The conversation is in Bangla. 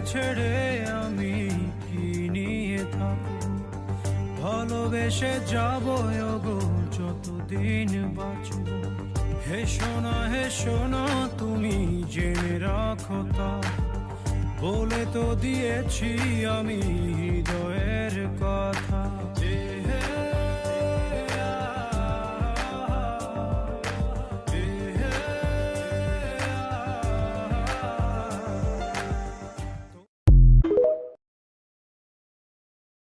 ছেড়ে আমি কি নিয়ে থাকব? ভালোবেসে যাবো গো যতদিন বাঁচব। হেসো না তুমি জেনে রাখো তা, বলে তো দিয়েছি আমি হৃদয়ের কথা।